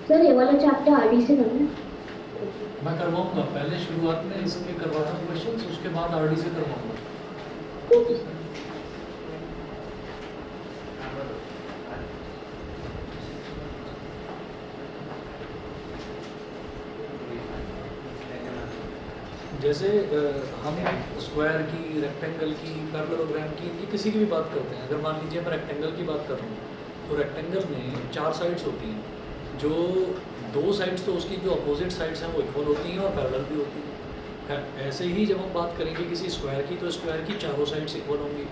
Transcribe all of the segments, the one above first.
Sir ये वाला chapter RD से करना है। मैं करवाऊंगा, पहले शुरुआत में इसके करवाता हूँ क्वेश्चंस, उसके बाद आरडी से करवाऊंगा। Okay sir. जैसे हम स्क्वायर की, रेक्टेंगल की, पैरेललोग्राम की, इनकी किसी की भी बात करते हैं। अगर मान लीजिए मैं रेक्टेंगल की बात कर रहा हूँ तो रेक्टेंगल में 4 साइड्स होती हैं, जो 2 साइड्स तो उसकी जो अपोजिट साइड्स हैं वो इक्वल होती हैं और पैरेलल भी होती हैं। ऐसे ही जब हम बात करेंगे किसी स्क्वायर की, तो स्क्वायर की चारों साइड्स इक्वल होंगी।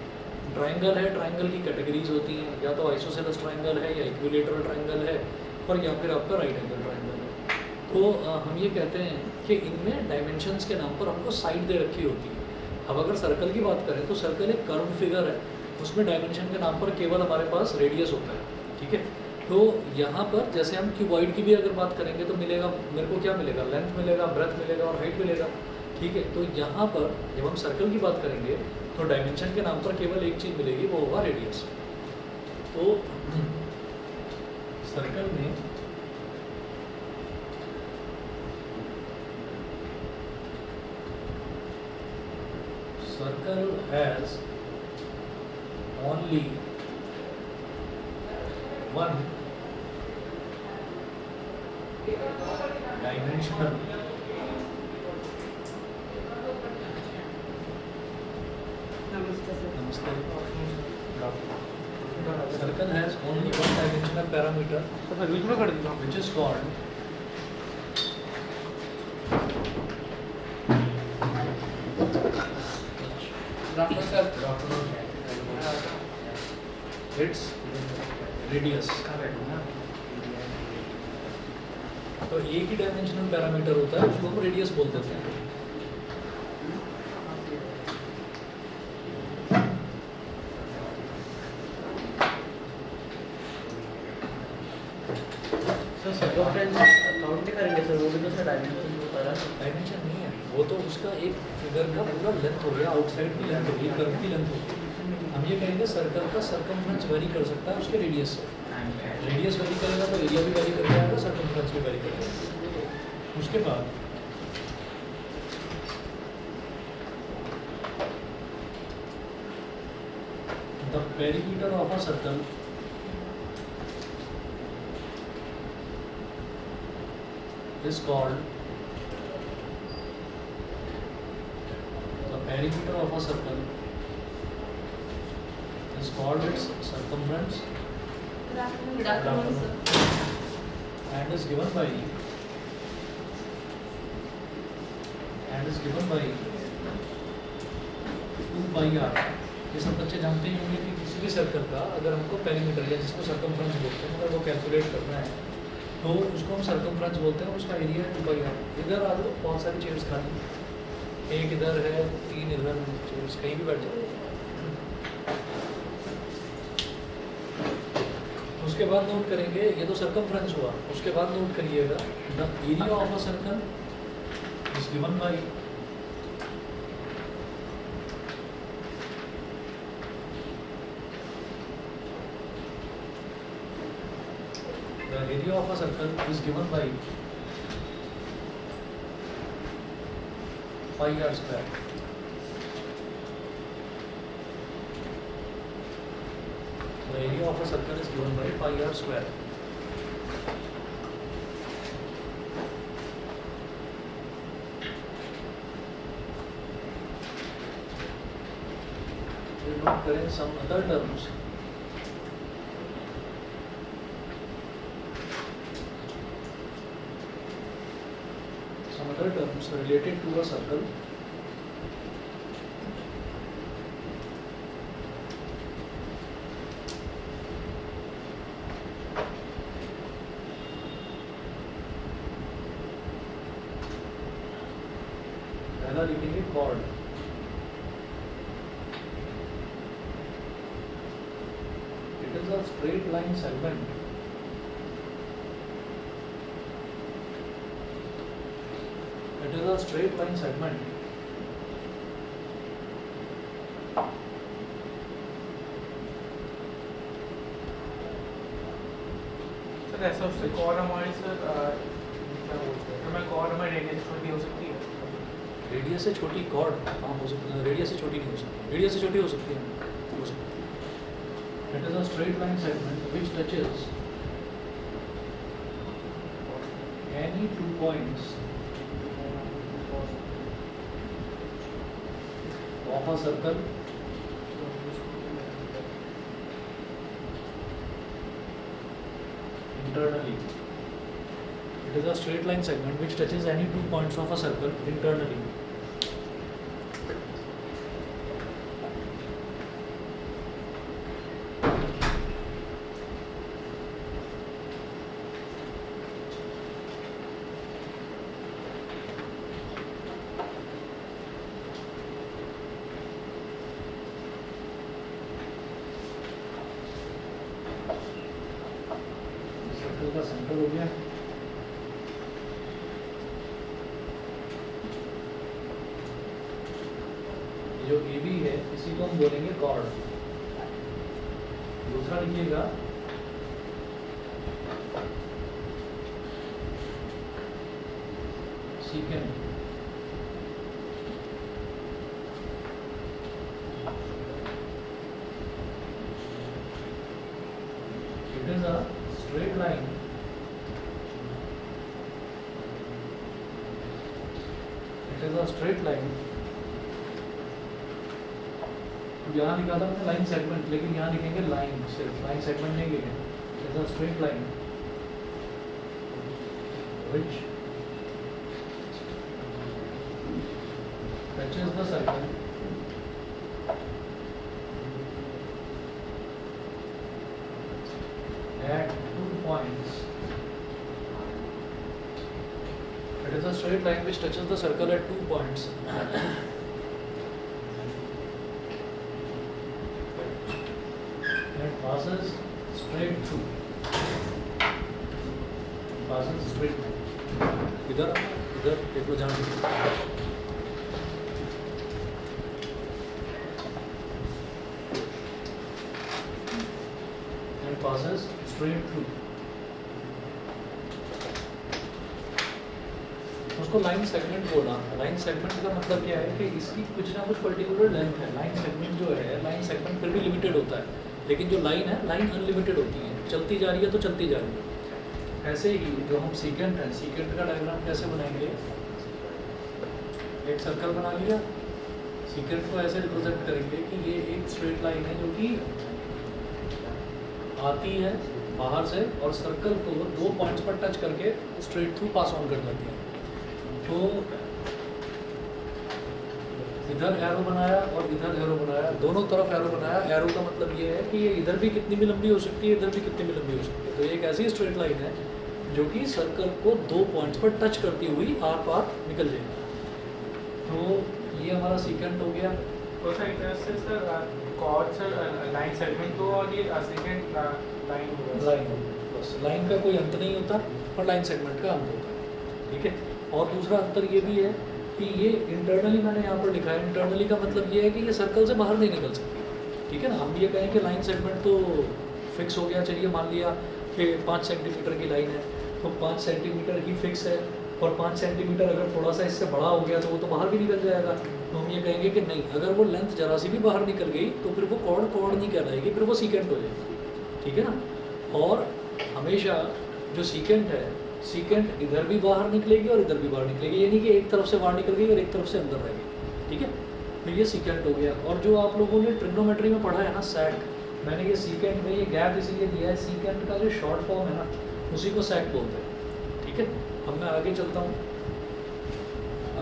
ट्राइंगल है, ट्राइंगल की कैटेगरीज होती हैं, या तो आइसोसेलेस ट्राइंगल है, या इक्विलेटरल ट्राइंगल है, और या फिर आपका राइट एंगल ट्राइंगल है। तो हम ये कहते हैं कि इनमें डायमेंशंस के नाम पर हमको साइड दे रखी होती है। अब अगर सर्कल की बात करें तो सर्कल एक कर्व फिगर है, उसमें डायमेंशन के नाम पर केवल हमारे पास रेडियस होता है, ठीक है। तो यहाँ पर जैसे हम क्यूबॉइड की भी अगर बात करेंगे तो मिलेगा, मेरे को क्या मिलेगा, लेंथ मिलेगा, ब्रेथ मिलेगा और हाइट मिलेगा, ठीक है। तो यहाँ पर जब हम सर्कल की बात करेंगे तो डायमेंशन के नाम पर केवल एक चीज़ मिलेगी, वो होगा रेडियस। तो सर्कल में circle has only one dimension. Namaste. Circle has only one dimensional parameter, which is called its radius। तो एक ही डायमेंशनल पैरामीटर होता है, उसको हम रेडियस बोल देते हैं। सर सर्कमफ्रेंस काउंट नहीं करेंगे सर, वो भी तो सर डायमेंशन होता है। डायमेंशन नहीं है वो, तो उसका एक फिगर का पूरा लेंथ हो गया, आउटसाइड की लेंथ होगी, कर्व की लेंथ होगी। हम ये कहेंगे सर्कल का सर्कमफ्रेंस वेरी कर सकता है उसके रेडियस से। रेडियस वेरी करेगा तो एरिया भी वेरी कर जाएगा, सर्कमफ्रेंस भी वेरी कर जाएगा। उसके बाद the perimeter of a circle is called the perimeter of a circle is called its circumference and is given by 2 by r। ये सब बच्चे जानते ही होंगे कि किसी भी सर्कल का अगर हमको पेरीमीटर या जिसको सर्कमफ्रेंस बोलते हैं अगर वो कैलकुलेट करना है तो उसको हम सर्कमफ्रेंस बोलते हैं, उसका एरिया 2 by r। इधर आ जाओ, बहुत सारी चेयर्स खाली, एक इधर है, 3 इधर, चेयर्स कहीं भी बैठ जाओ। उसके बाद नोट करेंगे, ये तो सर्कमफ्रेंस हुआ, उसके बाद नोट करिएगा the area of a circle is given by the area of a circle is given by pi r square। The area of a circle is given by pi r square। We note करें some other terms। Other terms related to a circle पहला लिखेंगे chord। It is a straight line segment it is a straight line segment sir ऐसा उससे cord हमारी sir क्या बोलते हैं, तो मैं कॉर्ड हमारी रेडियस छोटी हो सकती है। रेडियस से छोटी कॉर्ड हाँ हो सकती है, रेडियस से छोटी नहीं हो सकती, रेडियस से छोटी हो सकती है, हो सकती है। It is a straight line segment which touches any 2 points of a circle internally. It is a straight line segment which touches any 2 points of a circle internally. Circle का सेंटर हो गया, जो AB है इसी को हम बोलेंगे cord. दूसरा लिखिएगा secant. It is a straight line it is a straight line। यहाँ लिखा था हमने लाइन सेगमेंट, लेकिन यहाँ लिखेंगे लाइन, सिर्फ लाइन सेगमेंट नहीं लिखेंगे। it is a straight line which touches the circle at 2 points। It is a straight line which touches the circle at 2 points and passes straight through, passes straight through। इधर इधर देखो जहाँ and passes straight through। उसको line segment बोला। Line segment का मतलब क्या है कि इसकी कुछ ना कुछ पर्टिकुलर लेंथ है। लाइन सेगमेंट जो है, लाइन सेगमेंट फिर भी लिमिटेड होता है, लेकिन जो लाइन है, लाइन अनलिमिटेड होती है, चलती जा रही है तो चलती जा रही है। ऐसे ही जो हम सीकेंट है, सीकेंट का डायग्राम कैसे बनाएंगे? एक सर्कल बना लिया, सीकेंट को ऐसे रिप्रेजेंट करेंगे कि ये एक स्ट्रेट लाइन है जो कि आती है बाहर से और सर्कल को 2 पॉइंट्स पर टच करके स्ट्रेट थ्रू पास ऑन कर जाती है। तो इधर एरो बनाया और इधर एरो बनाया, दोनों तरफ एरो बनाया। एरो का मतलब ये है कि ये इधर भी कितनी भी लंबी हो सकती है, इधर भी कितनी भी लंबी हो सकती है। तो ये एक ऐसी स्ट्रेट लाइन है जो कि सर्कल को 2 पॉइंट्स पर टच करती हुई आर पार निकल जाएगी। तो ये हमारा सीकेंट हो गया। तो सर इंटरेस्ट से sir chord sir line segment को और ये सेकंड लाइन होगा। लाइन हो गया, बस लाइन का कोई अंत नहीं होता और लाइन सेगमेंट का अंत होता है, ठीक है। और दूसरा अंतर ये भी है कि ये इंटरनली मैंने यहाँ पर लिखा है। इंटरनली का मतलब ये है कि ये सर्कल से बाहर नहीं निकल सकती, ठीक है ना। हम ये कहें कि लाइन सेगमेंट तो फिक्स हो गया, चलिए मान लिया कि 5 सेंटीमीटर की लाइन है, तो 5 सेंटीमीटर ही फिक्स है और 5 सेंटीमीटर अगर थोड़ा सा इससे बड़ा हो गया तो वो तो बाहर भी निकल जाएगा। तो हम ये कहेंगे कि नहीं, अगर वो लेंथ जरा सी भी बाहर निकल गई तो फिर वो कॉर्ड नहीं कहलाएगी, फिर वो सीकेंट हो जाएगी, ठीक है ना। और हमेशा जो सीकेंट है, सीकेंट इधर भी बाहर निकलेगी और इधर भी बाहर निकलेगी, ये नहीं कि एक तरफ से बाहर निकल गई और एक तरफ से अंदर रहेगी, ठीक है। तो ये सीकेंट हो गया। और जो आप लोगों ने ट्रिग्नोमेट्री में पढ़ा है ना, सैक, मैंने ये सीकेंट में ये गैप इसीलिए दिया है, सीकेंट का जो शॉर्ट फॉर्म है ना उसी को सैक बोलते हैं, ठीक है। अब मैं आगे चलता हूँ,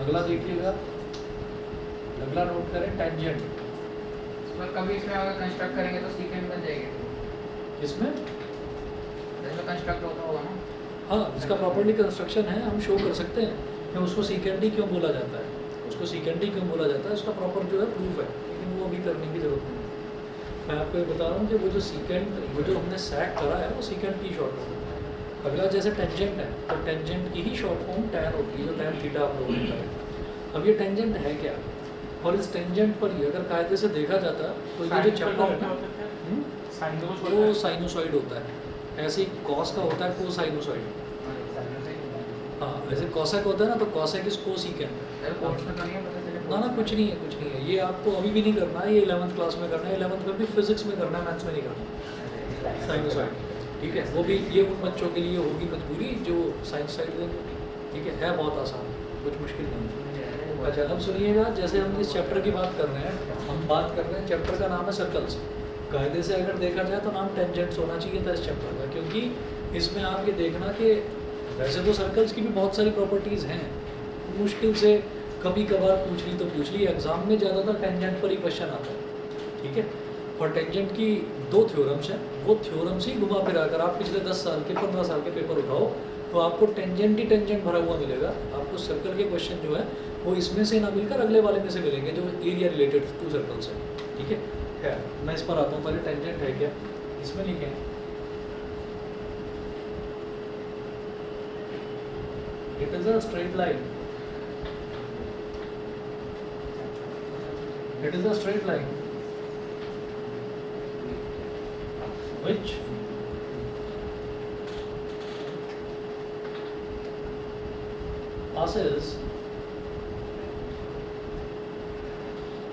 अगला देखिएगा, अगला नोट करें टेंजेंट। तो कभी इसमें अगर कंस्ट्रक्ट करेंगे तो सीकेंट बन जाएगी, इसमें जैसे कंस्ट्रक्ट होता होगा ना। हाँ, इसका प्रॉपर्ली कंस्ट्रक्शन है, हम शो कर सकते हैं कि उसको सीकेंट ही क्यों बोला जाता है, उसको सीकेंट ही क्यों बोला जाता है, उसका प्रॉपर जो है प्रूफ है, लेकिन वो अभी करने की ज़रूरत नहीं है। मैं आपको ये बता रहा हूँ कि वो जो सीकेंट, वो जो हमने सैक करा है वो सीकेंट की शॉर्ट फॉर्म है। अगला जैसे टेंजेंट है, तो टेंजेंट की ही शॉर्ट फॉर्म टैन होती है, जो टैन थीटा आप लोगों ने कहा। अब ये टेंजेंट है क्या, और इस टेंजेंट पर ही अगर कायदे से देखा जाता तो ये जो चैप्टर है ना, वो साइनोसॉइड होता है। ऐसे ही कॉस का होता है कोसाइनोसॉइड। हाँ, ऐसे कॉसेक होता है ना, तो कॉसेक इज कोसिकेंट। कोर्स में तो नहीं है, पता चले ना ना, कुछ नहीं है, कुछ नहीं है। ये आपको अभी भी नहीं करना है, ये 11th क्लास में करना है। 11th में भी फिजिक्स में करना है, मैथ्स में नहीं करना। साइनोसॉइड, ठीक है, वो भी ये उन बच्चों के लिए होगी मजबूरी जो साइंस साइड लेंगे, ठीक है बहुत आसान, कुछ मुश्किल नहीं है। अच्छा, अब सुनिएगा, जैसे हम इस चैप्टर की बात कर रहे हैं, हम बात कर रहे हैं, चैप्टर का नाम है सर्कल्स। कायदे से अगर देखा जाए तो नाम टेंजेंट्स होना चाहिए था इस चैप्टर का, क्योंकि इसमें आप ये देखना कि वैसे तो सर्कल्स की भी बहुत सारी प्रॉपर्टीज़ हैं, मुश्किल से कभी कभार पूछ ली तो पूछ ली, एग्जाम में ज़्यादातर टेंजेंट पर ही क्वेश्चन आता है, ठीक है। और टेंजेंट की 2 थ्योरम्स हैं, वो थ्योरम्स ही घुमा फिरा कर आप पिछले 10 साल के 15 साल के पेपर उठाओ तो आपको टेंजेंट ही टेंजेंट भरा हुआ मिलेगा। आपको सर्कल के क्वेश्चन जो है वो इसमें से ना मिलकर अगले वाले में से मिलेंगे जो एरिया रिलेटेड टू सर्कल्स है, ठीक है। मैं इस पर आता हूँ, पहले टेंजेंट है क्या, इसमें लिखें it is a straight line, it is a straight line which passes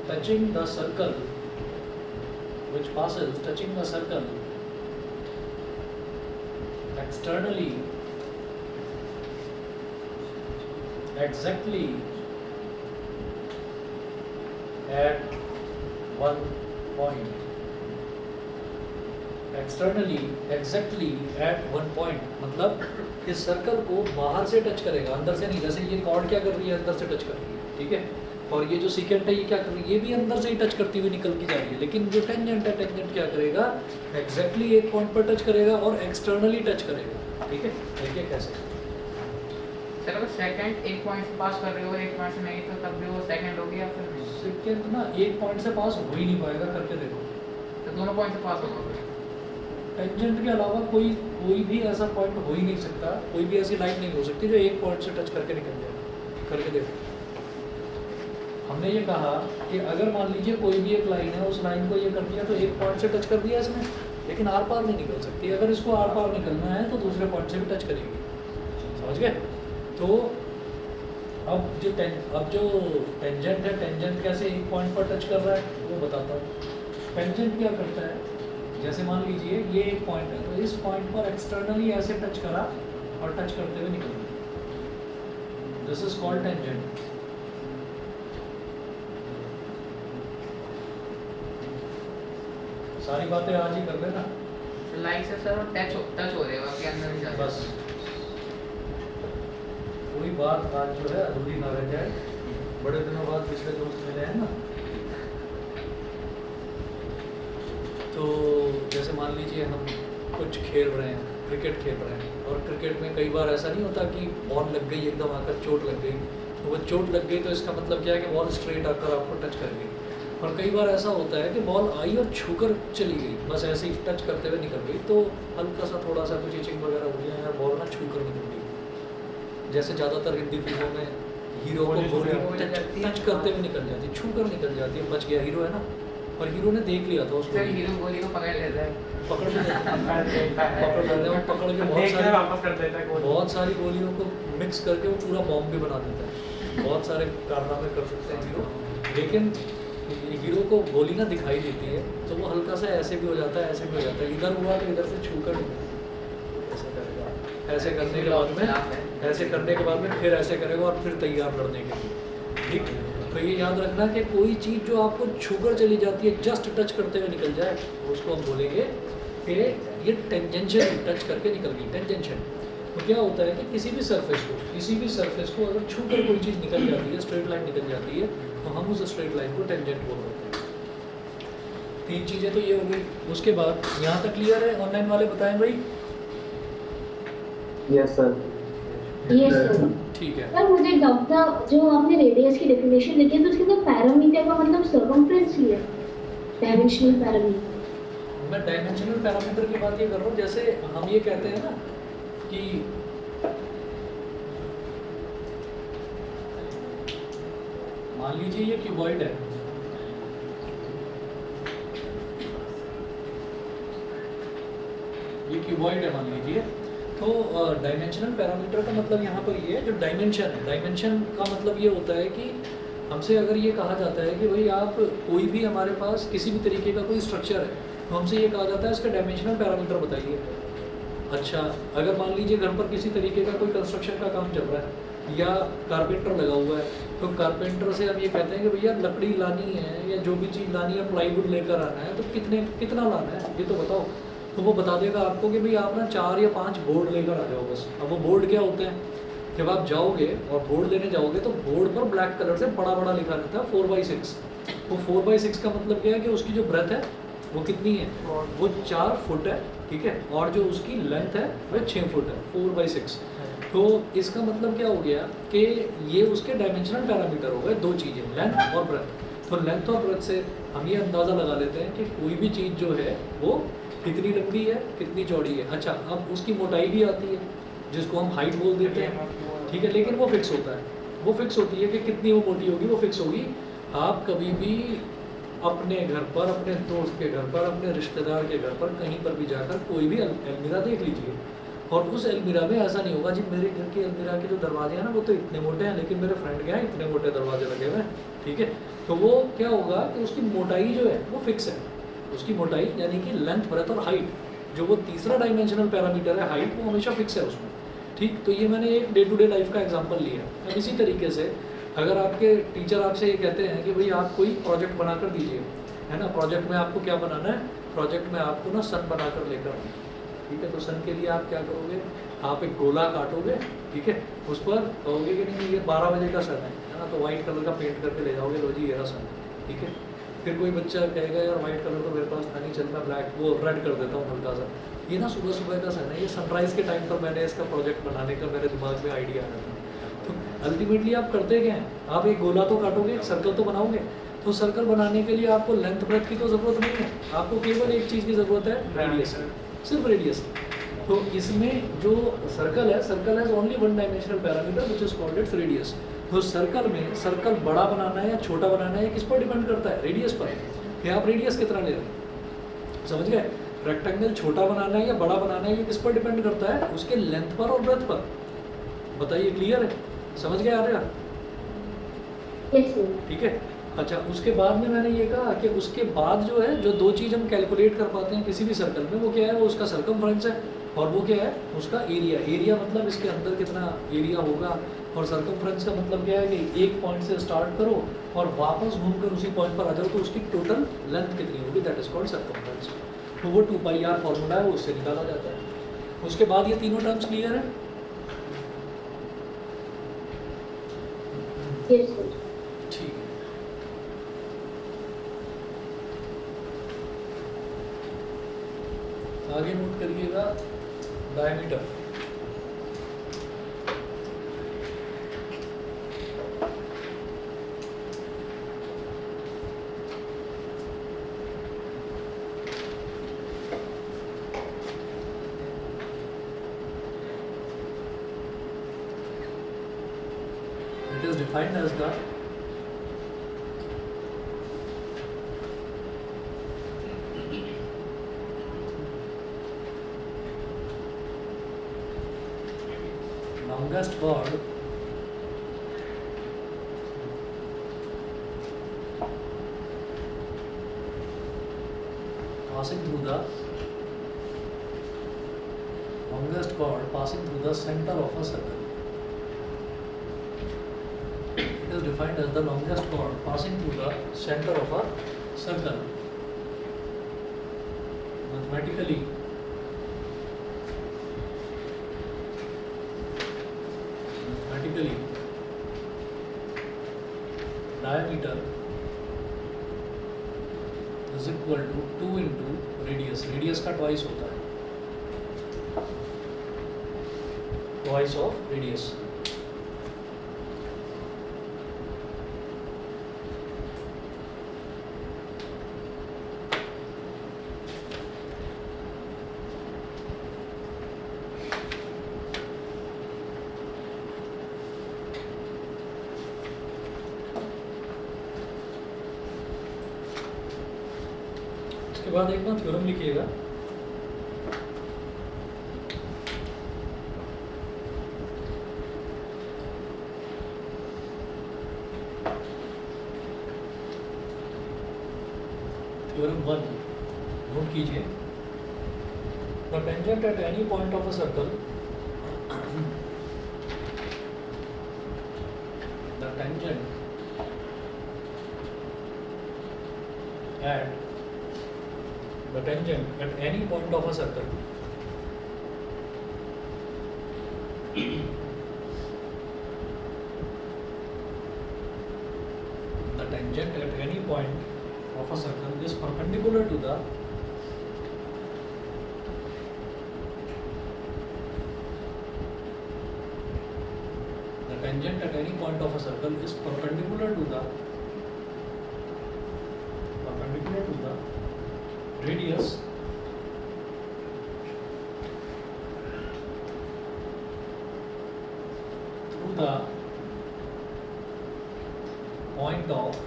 touching the circle, which passes touching the circle externally exactly at one point, externally exactly at one point, मतलब इस circle को बाहर से touch करेगा, अंदर से नहीं। जैसे ये कॉर्ड क्या कर रही है, अंदर से टच कर रही है, ठीक है। और ये जो सीकेंट है ये क्या कर रही है, ये भी अंदर से ही टच करती हुई निकल की जा रही है। लेकिन जो टेंजेंट है, टेंजेंट क्या करेगा, एग्जैक्टली एक पॉइंट पर टच करेगा और एक्सटर्नली टच करेगा, ठीक है। देखिए कैसे। सर अगर सेकंड एक पॉइंट से पास कर रहे हो, एक पॉइंट से नहीं, तो तब भी वो सेकंड हो गया फिर नहीं? सेकंड ना एक पॉइंट से पास हो ही नहीं पाएगा, करके देखो। तो दोनों पॉइंट से पास होगा। टेंजेंट के अलावा कोई भी ऐसा पॉइंट हो ही नहीं सकता, कोई भी ऐसी लाइन नहीं हो सकती जो एक पॉइंट से टच करके निकल जाए, करके देखो। हमने ये कहा कि अगर मान लीजिए कोई भी एक लाइन है, उस लाइन को ये कर दिया तो एक पॉइंट से टच कर दिया इसने, लेकिन आर पार नहीं निकल सकती। अगर इसको आर पार निकलना है तो दूसरे पॉइंट से भी टच करेगी, समझ गए। तो अब जो टेंजेंट है, टेंजेंट कैसे एक पॉइंट पर टच कर रहा है वो बताता हूँ। टेंजेंट क्या करता है, जैसे मान लीजिए ये एक पॉइंट है, तो इस पॉइंट पर एक्सटर्नली ऐसे टच करा और टच करते हुए निकल गया, दिस इज कॉल्ड टेंजेंट। सारी बातें आज ही कर लेना। लाइक से सर टच हो रहे हो आपके अंदर नहीं जाता। बस कोई बात आज जो है अधूरी ना रह जाए, बड़े दिनों बाद पिछले दोस्त मिले हैं ना। तो जैसे मान लीजिए हम कुछ खेल रहे हैं, क्रिकेट खेल रहे हैं, और क्रिकेट में कई बार ऐसा नहीं होता कि बॉल लग गई एकदम आकर चोट लग गई, तो वो चोट लग गई तो इसका मतलब क्या है कि बॉल स्ट्रेट आकर आपको टच कर गई। और कई बार ऐसा होता है कि बॉल आई और छूकर चली गई, बस ऐसे ही टच करते हुए निकल गई, तो हल्का सा थोड़ा सा कुछ इचिंग वगैरह हो गया है, बॉल ना छूकर निकल गई। जैसे ज़्यादातर हिंदी फिल्मों में हीरो को गोली टच करते हुए निकल जाती है, छूकर निकल जाती है, बच गया हीरो है ना। और हीरो ने देख लिया था उसको, हीरो गोली को पकड़ लेता है, पकड़ लेते हैं, पकड़ के बहुत सारी गोलियों को मिक्स करके वो पूरा बॉम्ब भी बना देता है। बहुत सारे कारनामे कर सकते हैं हीरो, लेकिन हीरो को गोली ना दिखाई देती है तो वो हल्का सा ऐसे भी हो जाता है, ऐसे भी हो जाता है, इधर हुआ तो इधर से छूकर ऐसे करेगा, ऐसे करने के बाद में, ऐसे करने के बाद में फिर ऐसे करेगा और फिर तैयार लड़ने के लिए, ठीक। तो ये याद रखना कि कोई चीज़ जो आपको छूकर चली जाती है, जस्ट टच करते हुए निकल जाए, तो उसको हम बोलेंगे कि ये टेंजेंशियल, टच करके निकल गई, टेंजेंशियल। तो क्या होता है कि किसी भी सरफेस को अगर छूकर कोई चीज़ निकल जाती है, स्ट्रेट लाइन निकल जाती है, तो हम उस स्ट्रेट लाइन को टेंजेंट बोल देते हैं। 3 चीज़ें तो ये हो गई। उसके बाद यहाँ तक क्लियर है? ऑनलाइन वाले बताएं भाई। Yes sir. ये सर ठीक है। सर मुझे डाउट था, जो आपने रेडियस की डेफिनेशन लिखी है तो उसके अंदर पैरामीटर का मतलब सर्कमफ्रेंस ही है, डायमेंशनल पैरामीटर। मैं डायमेंशनल पैरामीटर की बात ये कर रहा हूँ, जैसे हम ये कहते हैं ना कि मान लीजिए ये क्यूबॉइड है, ये क्यूबॉइड है मान लीजिए, तो डायमेंशनल पैरामीटर का मतलब यहाँ पर ये है जो डायमेंशन है, डायमेंशन का मतलब ये होता है कि हमसे अगर ये कहा जाता है कि भाई आप कोई भी हमारे पास किसी भी तरीके का कोई स्ट्रक्चर है, तो हमसे ये कहा जाता है इसका डायमेंशनल पैरामीटर बताइए। अच्छा, अगर मान लीजिए घर पर किसी तरीके का कोई कंस्ट्रक्शन का काम चल रहा है या कारपेंटर लगा हुआ है, तो कारपेंटर से हम ये कहते हैं कि भैया लकड़ी लानी है या जो भी चीज़ लानी है, प्लाईवुड लेकर आना है, तो कितना लाना है ये तो बताओ। तो वो बता देगा आपको कि भाई आप ना 4 या 5 बोर्ड लेकर आ जाओ बस। अब वो बोर्ड क्या होते हैं, जब आप जाओगे और बोर्ड लेने जाओगे तो बोर्ड पर ब्लैक कलर से बड़ा बड़ा लिखा रहता है 4x6। वो 4x6 का मतलब क्या है कि उसकी जो ब्रेथ है वो कितनी है, वो 4 फुट है, ठीक है, और जो उसकी लेंथ है वो 6 फुट है, 4x6। तो इसका मतलब क्या हो गया कि ये उसके डायमेंशनल पैरामीटर हो गए, दो चीज़ें, लेंथ और ब्रेथ। तो लेंथ और ब्रेथ से हम ये अंदाज़ा लगा लेते हैं कि कोई भी चीज़ जो है वो कितनी लंबी है, कितनी चौड़ी है। अच्छा, अब उसकी मोटाई भी आती है जिसको हम हाइट बोल देते हैं, ठीक है, लेकिन वो फिक्स होता है, वो फिक्स होती है कि कितनी वो मोटी होगी, वो फिक्स होगी। आप कभी भी अपने घर पर, अपने दोस्त के घर पर, अपने रिश्तेदार के घर पर, कहीं पर भी जाकर कोई भी अलमीरा देख लीजिए, और उस अलमीरा में ऐसा नहीं होगा जी मेरे घर की अलमीरा के जो दरवाजे हैं ना वो तो इतने मोटे हैं, लेकिन मेरे फ्रेंड के यहाँ इतने मोटे दरवाजे लगे हुए हैं, ठीक है। तो वो क्या होगा कि उसकी मोटाई जो है वो फिक्स है, उसकी मोटाई यानी कि लेंथ, ब्रेथ और हाइट, जो वो तीसरा डायमेंशनल पैरामीटर है हाइट, वो हमेशा फिक्स है उसमें, ठीक। तो ये मैंने एक डे टू डे लाइफ का एग्जांपल लिया। अब इसी तरीके से अगर आपके टीचर आपसे ये कहते हैं कि भाई आप कोई प्रोजेक्ट बनाकर दीजिए, है ना, प्रोजेक्ट में आपको क्या बनाना है, प्रोजेक्ट में आपको ना सन बनाकर लेकर आना, ठीक है। तो सन के लिए आप क्या करोगे, आप एक गोला काटोगे, ठीक है, उस पर कहोगे कि नहीं ये 12 बजे का सन है ना, तो वाइट कलर का पेंट करके ले जाओगे, लो जी ये रहा सन, ठीक है। फिर कोई बच्चा कहेगा यार वाइट कलर तो मेरे पास था नहीं, चल मैं ब्लैक वो रेड कर देता हूँ हल्का सा, ये ना सुबह सुबह का सन है, ये सनराइज़ के टाइम पर मैंने इसका प्रोजेक्ट बनाने का मेरे दिमाग में आइडिया आया था। तो अल्टीमेटली आप करते क्या हैं, आप एक गोला तो काटोगे, सर्कल तो बनाओगे, तो सर्कल बनाने के लिए आपको लेंथ ब्रेथ की तो ज़रूरत नहीं है, आपको केवल एक चीज़ की ज़रूरत है, रेडियस, सिर्फ रेडियस। तो इसमें जो सर्कल है, circle has only one dimensional parameter which is called its radius. तो सर्कल में सर्कल बड़ा बनाना है या छोटा बनाना है किस पर डिपेंड करता है, रेडियस पर, कि आप रेडियस कितना ले रहे हैं, समझ गए। रेक्टेंगल छोटा बनाना है या बड़ा बनाना है ये किस पर डिपेंड करता है, उसके लेंथ पर और ब्रेथ पर। बताइए, क्लियर है, समझ गए आर्या? Yes sir. ठीक है। अच्छा, उसके बाद में मैंने ये कहा कि उसके बाद जो है जो दो चीज़ हम कैलकुलेट कर पाते हैं किसी भी सर्कल में, वो क्या है, वो उसका सर्कमफ्रेंस है, और वो क्या है, उसका एरिया। एरिया मतलब इसके अंदर कितना एरिया होगा, और सर्कमफ्रेंस का मतलब क्या है कि एक पॉइंट से स्टार्ट करो और वापस घूमकर उसी पॉइंट पर आ जाओ, तो उसकी टोटल लेंथ कितनी होगी, दैट इज कॉल्ड सर्कमफ्रेंस। तो वो 2πr फॉर्मूला है, वो उससे निकाला जाता है। उसके बाद ये तीनों टर्म्स क्लियर है? Yes sir. ठीक है। आगे नोट करिएगा diameter. It is defined as the longest chord passing through the longest chord passing through the center of a circle. It is defined as the longest chord passing through the center of a circle. Mathematically, diameter is equal to 2 into radius. Radius का twice होता है, twice of radius. उसके बाद एक ना theorem लिखिएगा, theorem 1 note कीजिए। The tangent at any point of a circle, the tangent at any point of a circle the tangent at any point of a circle is perpendicular to the tangent at any point of a circle is perpendicular to the radius through the point of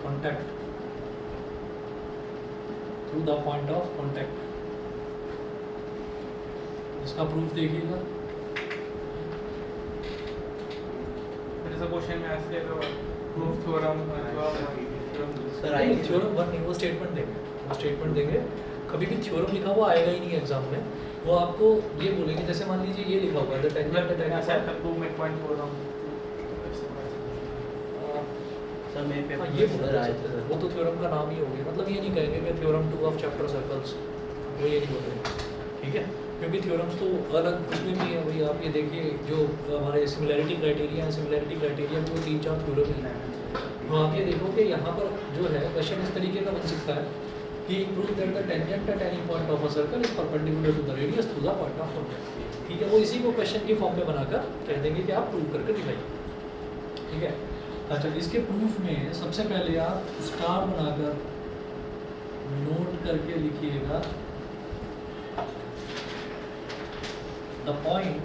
contact, through the point of contact। इसका proof देखिएगा। जैसे question में ऐसे तो proof theorem sir नहीं, आई theorem 1 नहीं, वो statement देंगे। कभी भी थ्योरम लिखा हुआ आएगा ही नहीं एग्जाम में। वो आपको ये बोलेंगे, जैसे मान लीजिए ये लिखा हुआ है द टेंजेंट एट एनी ऐसा था प्रूफ में पॉइंट थ्योरम सर मेरे हाँ, पेपर ये में बोला सर जा आए सकता थे है। वो तो थ्योरम का नाम ही हो गया। मतलब ये नहीं कहेंगे कि थ्योरम 2 ऑफ चैप्टर सर्कल्स, वो ये नहीं बोलेंगे, ठीक है। क्योंकि थ्योरम्स तो अलग उसमें भी है भाई। आप ये देखिए जो हमारे सिमिलैरिटी क्राइटेरिया है, सिमिलैरिटी क्राइटेरिया में वो 3-4 थ्योरम ही है। तो आप ये देखो कि यहाँ पर जो है क्वेश्चन इस तरीके का बन सकता है कि prove that the tangent at any point of a circle is perpendicular to the radius through the point of contact, ठीक है। वो इसी को क्वेश्चन की फॉर्म में बनाकर कह देंगे कि आप प्रूव करके दिखाइए, ठीक है। अच्छा, इसके प्रूफ में सबसे पहले आप स्टार बनाकर नोट करके लिखिएगा the point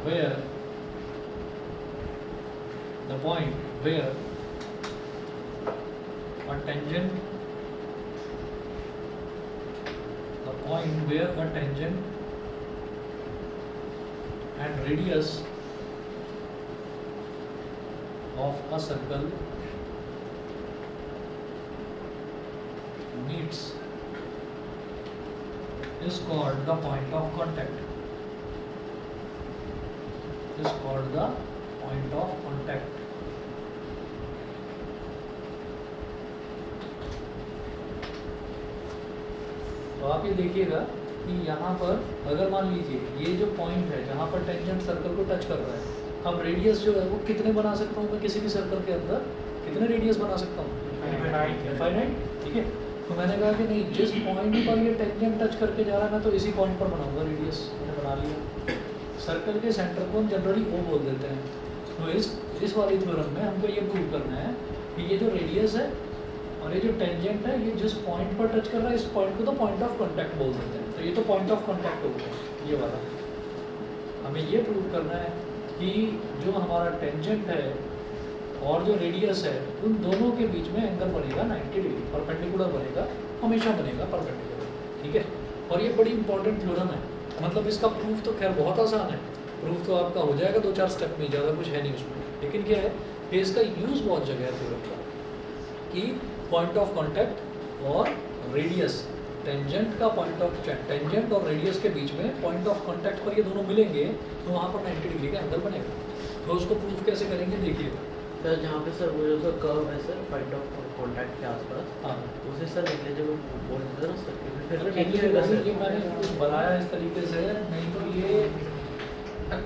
where a tangent and radius of a circle meets is called the point of contact. तो आप ये देखिएगा कि यहाँ पर अगर मान लीजिए ये जो पॉइंट है जहाँ पर टेंजेंट सर्कल को टच कर रहा है, अब रेडियस जो है वो कितने बना सकता हूँ मैं किसी भी सर्कल के अंदर, कितने रेडियस बना सकता हूँ? इनफाइनाइट, ठीक है। तो मैंने कहा कि नहीं, जिस पॉइंट पर ये टेंजेंट टच करके जा रहा है मैं तो इसी पॉइंट पर बनाऊंगा रेडियस, मैंने बना लिया। सर्कल के सेंटर को हम जनरली ओ बोल देते हैं। तो इस वाली थ्योरम में हमको ये प्रूव करना है कि ये जो रेडियस है और ये जो टेंजेंट है, ये जिस पॉइंट पर टच कर रहा है, इस पॉइंट को तो पॉइंट ऑफ कॉन्टैक्ट बोल देते हैं। तो ये तो पॉइंट ऑफ कॉन्टैक्ट हो गया, ये वाला। हमें ये प्रूव करना है कि जो हमारा टेंजेंट है और जो रेडियस है, उन दोनों के बीच में एंगल बनेगा 90 डिग्री, परपेंडिकुलर बनेगा, हमेशा बनेगा परपेंडिकुलर, ठीक है। और ये बड़ी इंपॉर्टेंट थ्योरम है। मतलब इसका प्रूफ तो खैर बहुत आसान है, प्रूफ तो आपका हो जाएगा 2-4 स्टेप में, ज़्यादा कुछ है नहीं उसमें। लेकिन क्या है कि इसका यूज़ बहुत जगह है थ्योरम का, कि पॉइंट ऑफ कॉन्टैक्ट और रेडियस, टेंजेंट और रेडियस के बीच में पॉइंट ऑफ कॉन्टैक्ट पर ये दोनों मिलेंगे तो वहाँ पर 90 डिग्री का एंगल बनेगा। तो उसको प्रूफ कैसे करेंगे देखिएगा। सर जहाँ पे सर वो जो कर्व है सर पॉइंट ऑफ कॉन्टैक्ट के आसपास, हाँ, उसे सर निकले जब बोल देते ना सर, फिर अरे ठीक देखिए, होगा वैसे सर। ये मैंने कुछ बनाया इस तरीके से, नहीं तो ये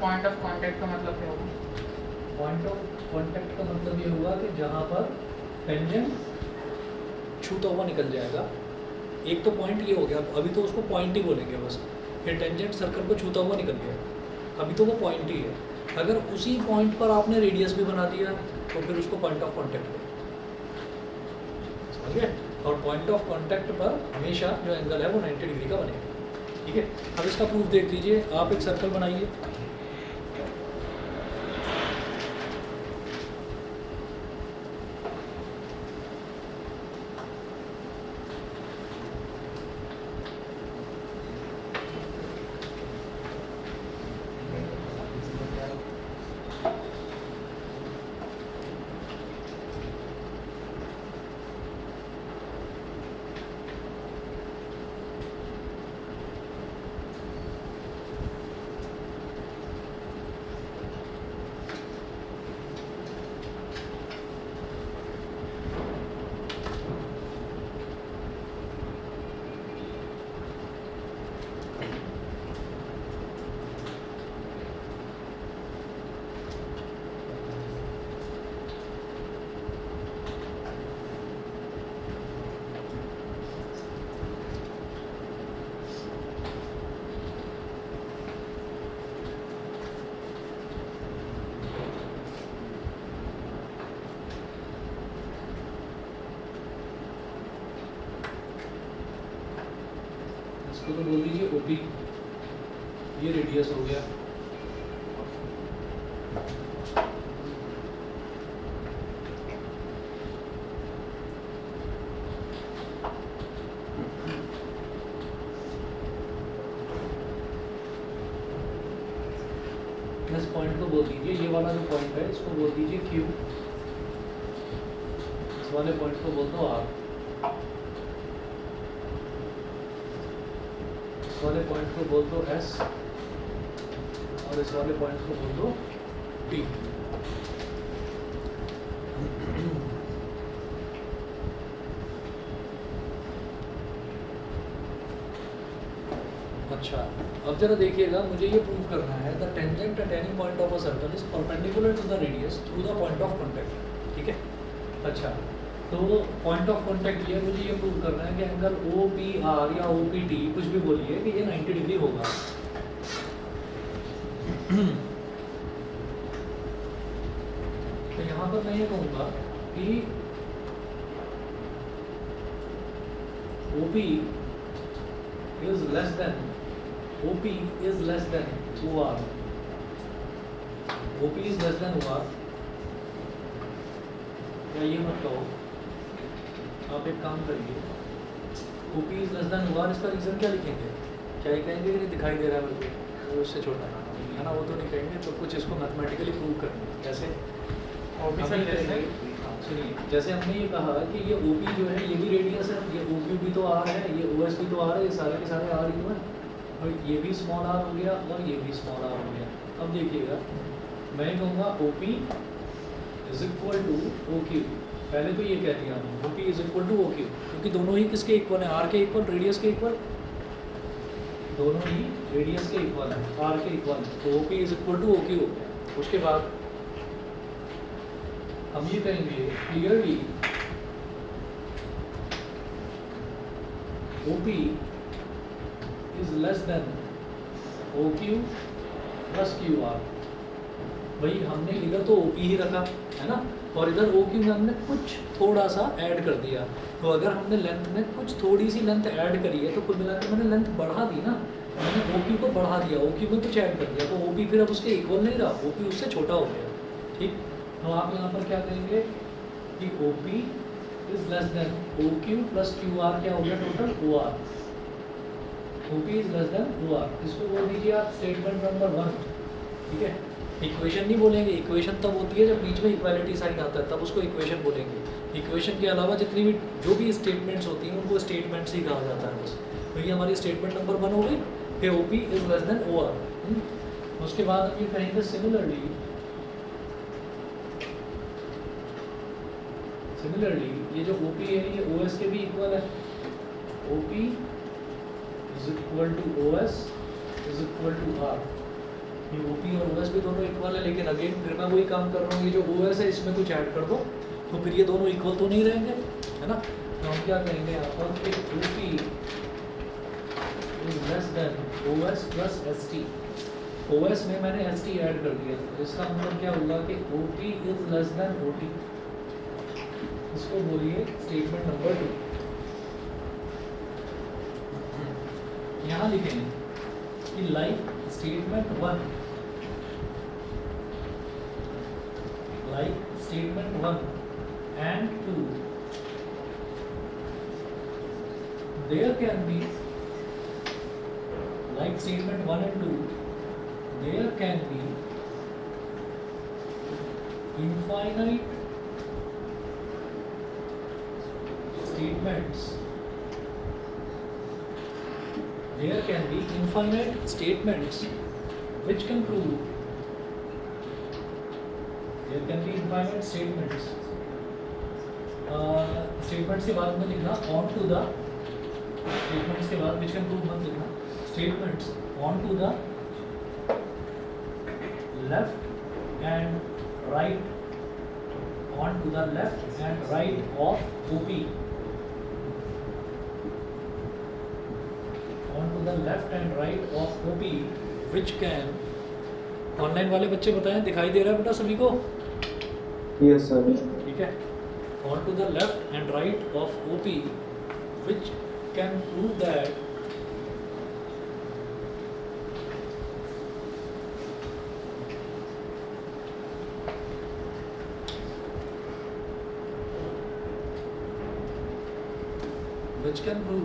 पॉइंट ऑफ कांटेक्ट का मतलब क्या होगा? पॉइंट ऑफ कॉन्टैक्ट का मतलब ये हुआ कि जहाँ पर टेंजेंट छूता हुआ निकल जाएगा। एक तो पॉइंट ये हो गया, अभी तो उसको पॉइंट ही बोलेंगे बस, कि टेंजेंट सर्कल को छूता हुआ निकल गया, अभी तो वो पॉइंट ही है। अगर उसी पॉइंट पर आपने रेडियस भी बना दिया तो फिर उसको पॉइंट ऑफ कॉन्टैक्ट बोलेंगे, समझ गए। और पॉइंट ऑफ कॉन्टैक्ट पर हमेशा जो एंगल है वो 90 डिग्री का बनेगा, ठीक है। अब इसका प्रूफ देख लीजिए। आप एक सर्कल बनाइए, इसको तो बोल दीजिए ओपी, ये रेडियस हो गया। इस पॉइंट को बोल दीजिए, ये वाला जो पॉइंट है इसको बोल दीजिए क्यू, इस वाले पॉइंट को बोल दो आर, इस वाले पॉइंट को बोल दो एस, और इस वाले पॉइंट को बोल दो टी। अच्छा, अब जरा देखिएगा, मुझे ये प्रूव करना है the tangent at any point of a circle is perpendicular to the radius through the point of contact. ठीक है, अच्छा, तो पॉइंट ऑफ कॉन्टैक्ट ये मुझे ये प्रूव करना है कि एंगल ओ पी आर या ओ पी टी कुछ भी बोलिए कि ये 90 डिग्री होगा। तो यहाँ पर मैं ये कहूँगा कि O P is less than OP is less than OR, OP is less than OR। या ये मत कहो, आप एक काम करिए, OP is less than OR, इसका रीज़न क्या लिखेंगे? क्या ये कहेंगे कि नहीं दिखाई दे रहा है मेरे को, वो उससे छोटा है ना, वो तो नहीं कहेंगे, तो कुछ इसको मैथमेटिकली प्रूव करेंगे। जैसे सुनिए, जैसे हमने ये कहा कि ये OP जो है ये भी रेडियस है, ये OQ भी तो R है, ये OS भी तो R है, ये सारे के सारे R ही तो हैं, और ये भी स्मॉल r हो गया और ये भी स्मॉल r हो गया। अब देखिएगा, मैं कहूँगा OP is equal to OQ, पहले तो ये कह दिया हमने OP is equal to OQ, क्योंकि दोनों ही किसके इक्वल हैं? R के इक्वल, रेडियस के इक्वल, दोनों ही रेडियस के इक्वल हैं, R के इक्वल, तो OP is equal to OQ हो गया। उसके बाद हम ये कहेंगे clearly OP is less than OQ plus QR। भाई हमने इधर तो OP ही रखा है ना, और इधर OQ में हमने कुछ थोड़ा सा ऐड कर दिया, तो अगर हमने लेंथ में कुछ थोड़ी सी लेंथ ऐड करी है तो कुल मिलाकर मैंने लेंथ बढ़ा दी ना, मैंने OQ को बढ़ा दिया, OQ में कुछ ऐड कर दिया, तो OP फिर अब उसके इक्वल नहीं रहा, OP उससे छोटा हो गया। ठीक, तो आप यहाँ पर क्या करेंगे कि OP is less than OQ plus QR, क्या हो गया total OR, OP is less then OR। इसको बोल दीजिए आप स्टेटमेंट नंबर 1। ठीक है, इक्वेशन नहीं बोलेंगे, इक्वेशन तब होती है जब बीच में इक्वालिटी साइन आता है, तब उसको इक्वेशन बोलेंगे। इक्वेशन के अलावा जितनी भी जो भी स्टेटमेंट्स होती हैं उनको स्टेटमेंट्स ही कहा जाता है बस। तो ये हमारी स्टेटमेंट नंबर 1 हो गई, फिर OP is less then OR। उसके बाद हम ये कहेंगे सिमिलरली ये जो OP है ये OS के भी इक्वल है, OP is equal to OS is equal to R। ये OP और OS भी दोनों इक्वल है, लेकिन अगेन फिर मैं वही काम कर रहा हूँ, ये जो OS है इसमें कुछ ऐड कर दो तो फिर ये दोनों इक्वल तो नहीं रहेंगे, है ना। तो हम क्या कहेंगे यहाँ पर कि OP is less then OS plus ST। OS में मैंने ST ऐड कर दिया, तो इसका मतलब क्या होगा कि OP is less then OT। इसको बोलिए स्टेटमेंट नंबर 2। यहाँ लिखेंगे कि like statement 1 and 2 there can be, like statement 1 and 2 there can be infinite statements, there can be infinite statements which can prove, there can be infinite statements, statements के बाद में लिखना on to the, statements के बाद which can prove मत लिखना, statements onto the left and right, onto the left and right of OP, onto the left and right of OP, which can, online वाले बच्चे बताएं, दिखाई दे रहा है बेटा सभी को? Yes, sir. ठीक है, onto the left and right of OP, which can prove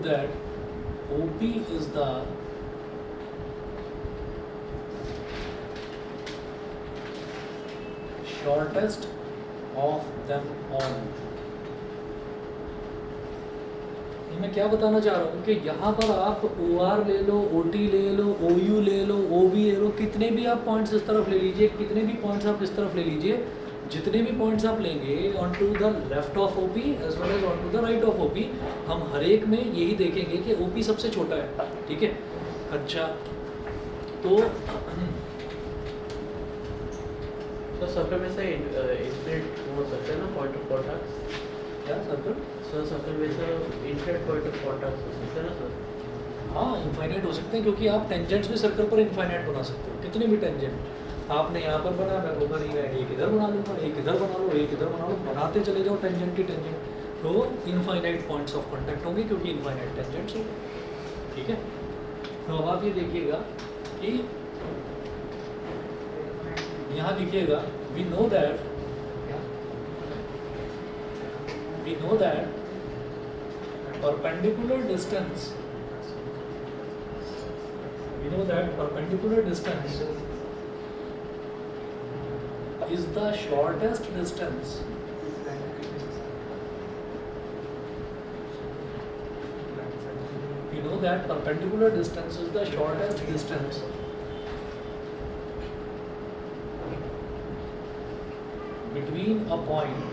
that OP is the shortest of them all. ये मैं क्या बताना चाह रहा हूँ कि यहाँ पर आप OR ले लो, OT ले लो, OU ले लो, OV ले लो, कितने भी आप पॉइंट्स इस तरफ ले लीजिए, कितने भी पॉइंट्स आप इस तरफ ले लीजिए, जितने भी पॉइंट्स आप लेंगे on to the left of OP as well as on to the right of OP, हम हर एक में यही देखेंगे कि OP सबसे छोटा है, ठीक है। अच्छा तो तो सर्कल में से इन्फिनिट हो सकते हैं ना पॉइंट ऑफ कॉन्टैक्ट? क्या सर्कल? सर सर्कल में से इन्फिनिट पॉइंट ऑफ कॉन्टैक्ट हो सकते हैं ना सर? हाँ इनफाइनाइट हो सकते हैं, क्योंकि आप टेंजेंट्स भी सर्कल पर इनफाइनाइट बना सकते हो, कितने भी टेंजेंट आपने यहाँ पर बना, मैं कहूँगा नहीं मैं एक इधर बना लूँगा, एक इधर बना लो, एक इधर बना लो, बनाते चले जाओ टेंजेंट की टेंजेंट, तो इनफाइनाइट पॉइंट्स ऑफ कॉन्टैक्ट होंगे क्योंकि इनफाइनाइट टेंजेंट्स होंगे, ठीक है। तो अब आप ये देखिएगा कि यहाँ लिखिएगा we know that perpendicular distance is the shortest distance between a point